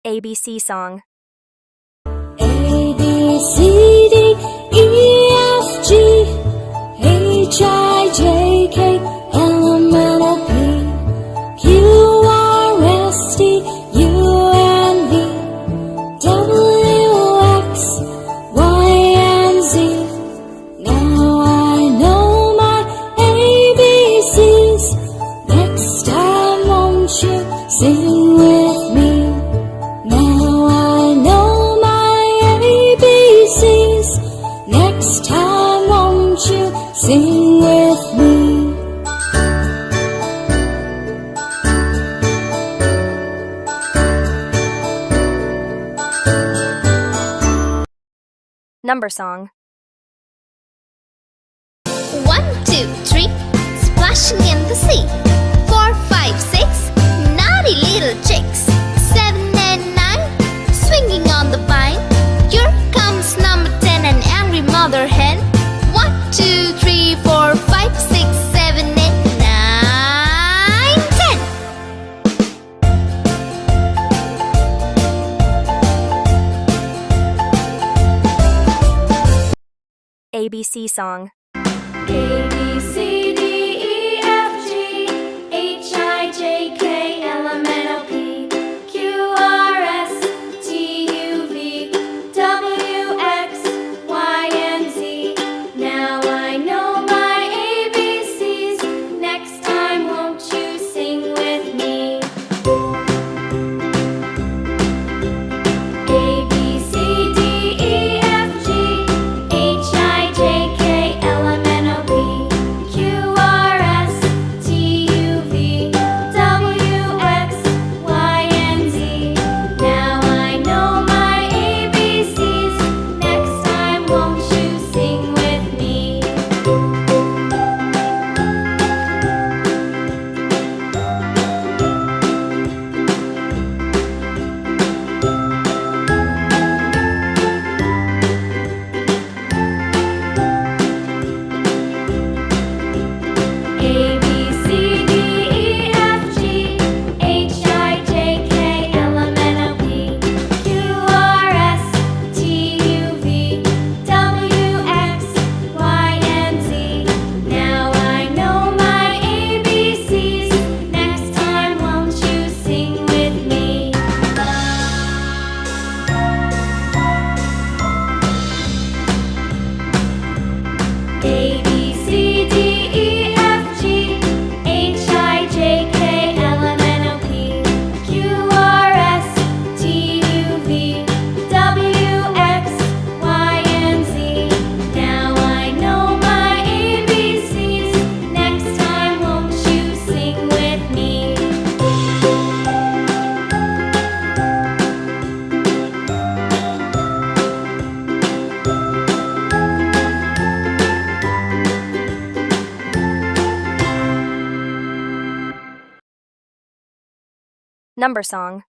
ABC song. A, B, C, D, E, F, G, H, I, J, K, L, M, N, O, P, Q, R, S, T, U, N, V, W, X, Y, and Z. Now I know my ABCs. Next time won't you sing with me? Now I know my ABCs. Next time won't you sing with me? Number song. 1, 2, 3, splashing in the sea. 4, 5, 6, naughty little chicks. 7 and 9, swinging on the vine. Here comes number 10, an angry mother hen. 1, 2, 3, 4, 5, 6, 7, 8, 9, 10. ABC song. A, B, C, D, E, F, G, H, I, J, K, L, M, N, O, P, Q, R, S, T, U, V, W, X, Y, and Z. Now I know my ABCs. Next time won't you sing with me? A, B, C, D, E, F, G, H, I, J, K, L, M, N, O, P, Q, R, S, T, U, V, W, X, Y, and Z. Now I know my ABCs. Next time won't you sing with me? A, B, C, D, E, F, G, H, I, J, K, L, M, N, O, P, Q, R, S, T, U, V, W, X, Y, and Z. Now I know my ABCs. Next time won't you sing with me? A, B, C, D, E, F, G, H, I, J, K, L, M, N, O, P, Q, R, S, T, U, V, W, X, Y, and Z. Now I know my ABCs. Next time won't you sing with me? Number song.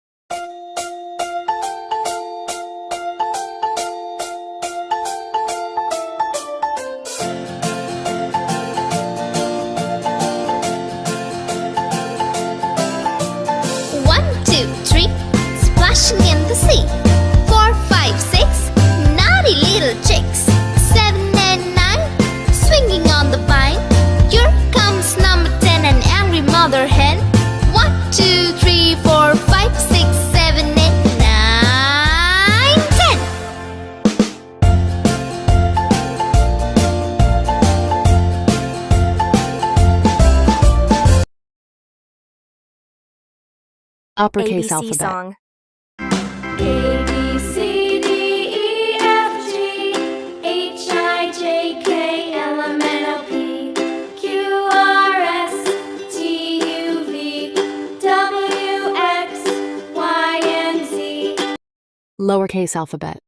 One, 2, 3, splashing in the sea. 4, 5, 6, naughty little chicks. 7 and 9, swinging on the vine. Here comes number 10, an angry mother hen. 1, 2, 3, 4, 5, 6, 7, 8, 9, 10. Uppercase ABC alphabet. song. A, B, C, D, E, F, G, H, I, J, K, L, M, N, O, P, Q, R, S, T, U, V, W, X, Y, and Z. Lowercase alphabet.